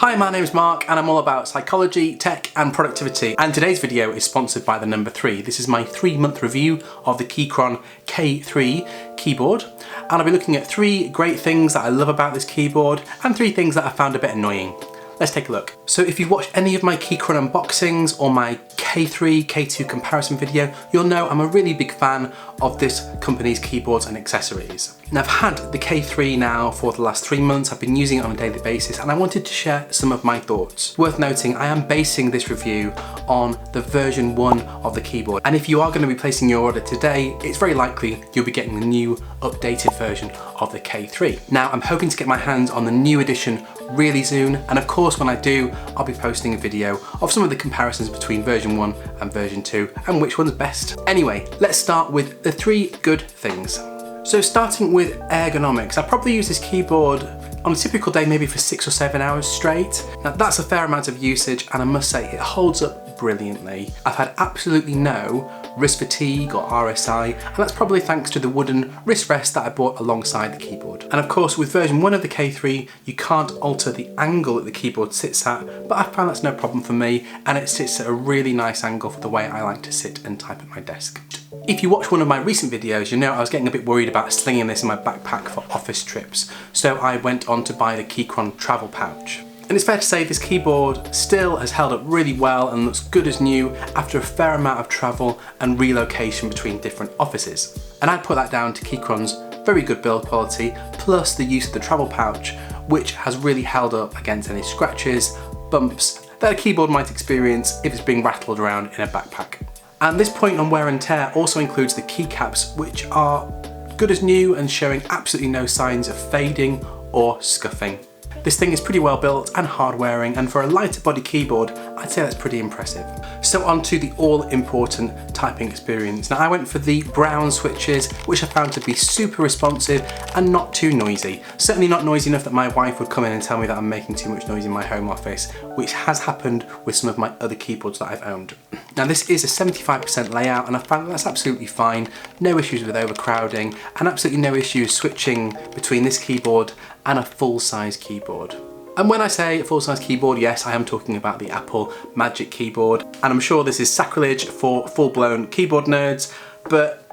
Hi, my name's Mark and I'm all about psychology, tech and productivity, and today's video is sponsored by the number 3. This is my 3-month review of the Keychron K3 keyboard, and I'll be looking at 3 great things that I love about this keyboard and 3 things that I found a bit annoying. Let's take a look. So if you've watched any of my Keychron unboxings or my K3, K2 comparison video, you'll know I'm a really big fan of this company's keyboards and accessories. Now I've had the K3 now for the last 3 months, I've been using it on a daily basis and I wanted to share some of my thoughts. Worth noting, I am basing this review on the version 1 of the keyboard, and if you are going to be placing your order today, it's very likely you'll be getting the new updated version of the K3. Now I'm hoping to get my hands on the new edition really soon, and of course when I do, I'll be posting a video of some of the comparisons between version 1 and version 2 and which one's best. Anyway, let's start with the 3 good things. So starting with ergonomics, I probably use this keyboard on a typical day maybe for 6 or 7 hours straight. Now that's a fair amount of usage and I must say it holds up brilliantly. I've had absolutely no wrist fatigue or RSI, and that's probably thanks to the wooden wrist rest that I bought alongside the keyboard. And of course with version 1 of the K3 you can't alter the angle that the keyboard sits at, but I found that's no problem for me and it sits at a really nice angle for the way I like to sit and type at my desk. If you watch one of my recent videos, you know I was getting a bit worried about slinging this in my backpack for office trips, so I went on to buy the Keychron travel pouch. And it's fair to say this keyboard still has held up really well and looks good as new after a fair amount of travel and relocation between different offices. And I'd put that down to Keychron's very good build quality, plus the use of the travel pouch, which has really held up against any scratches, bumps that a keyboard might experience if it's being rattled around in a backpack. And this point on wear and tear also includes the keycaps, which are good as new and showing absolutely no signs of fading or scuffing. This thing is pretty well built and hard wearing, and for a lighter body keyboard, I'd say that's pretty impressive. So on to the all important typing experience. Now I went for the brown switches, which I found to be super responsive and not too noisy. Certainly not noisy enough that my wife would come in and tell me that I'm making too much noise in my home office, which has happened with some of my other keyboards that I've owned. Now this is a 75% layout and I found that that's absolutely fine, no issues with overcrowding and absolutely no issues switching between this keyboard and a full-size keyboard. And when I say a full-size keyboard, yes, I am talking about the Apple Magic Keyboard, and I'm sure this is sacrilege for full-blown keyboard nerds, but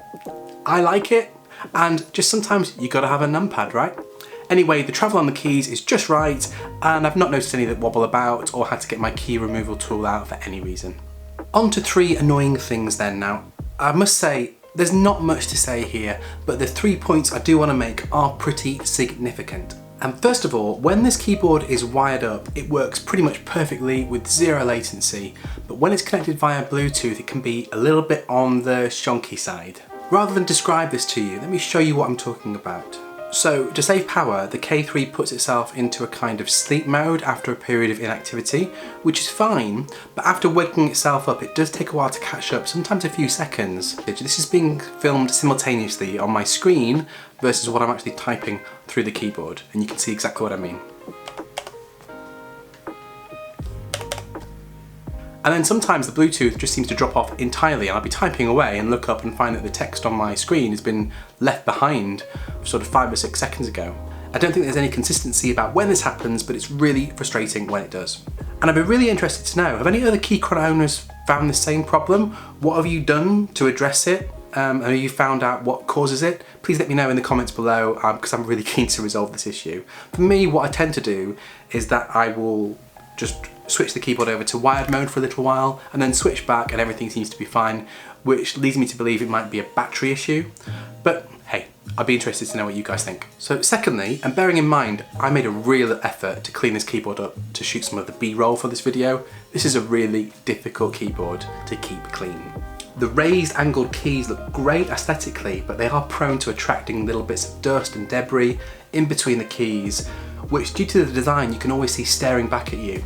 I like it, and just sometimes you gotta have a numpad, right? Anyway, the travel on the keys is just right, and I've not noticed any that wobble about or had to get my key removal tool out for any reason. On to 3 annoying things then now. I must say, there's not much to say here, but the 3 points I do want to make are pretty significant. And first of all, when this keyboard is wired up, it works pretty much perfectly with 0 latency, but when it's connected via Bluetooth, it can be a little bit on the shonky side. Rather than describe this to you, let me show you what I'm talking about. So to save power, the K3 puts itself into a kind of sleep mode after a period of inactivity, which is fine, but after waking itself up, it does take a while to catch up, sometimes a few seconds. This is being filmed simultaneously on my screen versus what I'm actually typing through the keyboard, and you can see exactly what I mean. And then sometimes the Bluetooth just seems to drop off entirely and I'll be typing away and look up and find that the text on my screen has been left behind sort of 5 or 6 seconds ago. I don't think there's any consistency about when this happens, but it's really frustrating when it does. And I'd be really interested to know, have any other Keychron owners found the same problem? What have you done to address it? Have you found out what causes it? Please let me know in the comments below because I'm really keen to resolve this issue. For me, what I tend to do is that I will just switch the keyboard over to wired mode for a little while and then switch back and everything seems to be fine, which leads me to believe it might be a battery issue. But hey, I'd be interested to know what you guys think. So secondly, and bearing in mind, I made a real effort to clean this keyboard up to shoot some of the B-roll for this video. This is a really difficult keyboard to keep clean. The raised angled keys look great aesthetically, but they are prone to attracting little bits of dust and debris in between the keys, which due to the design you can always see staring back at you.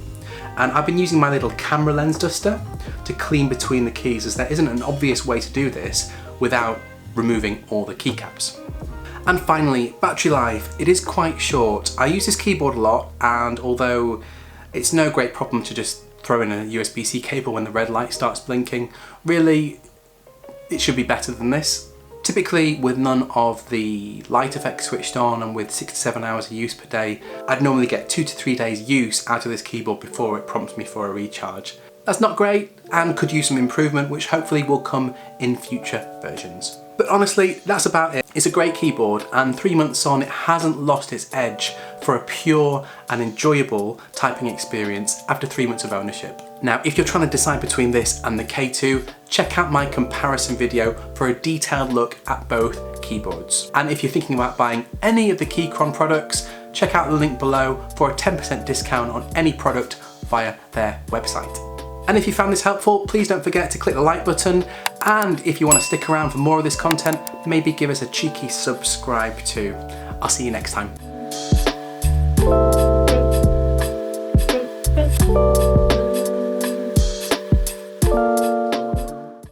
And I've been using my little camera lens duster to clean between the keys, as there isn't an obvious way to do this without removing all the keycaps. And finally, battery life. It is quite short. I use this keyboard a lot, and although it's no great problem to just throw in a USB-C cable when the red light starts blinking, really it should be better than this. Typically, with none of the light effects switched on and with 6 to 7 hours of use per day, I'd normally get 2 to 3 days use out of this keyboard before it prompts me for a recharge. That's not great and could use some improvement, which hopefully will come in future versions. But honestly, that's about it. It's a great keyboard, and 3 months on, it hasn't lost its edge for a pure and enjoyable typing experience after 3 months of ownership. Now, if you're trying to decide between this and the K2, check out my comparison video for a detailed look at both keyboards. And if you're thinking about buying any of the Keychron products, check out the link below for a 10% discount on any product via their website. And if you found this helpful, please don't forget to click the like button. And if you want to stick around for more of this content, maybe give us a cheeky subscribe too. I'll see you next time.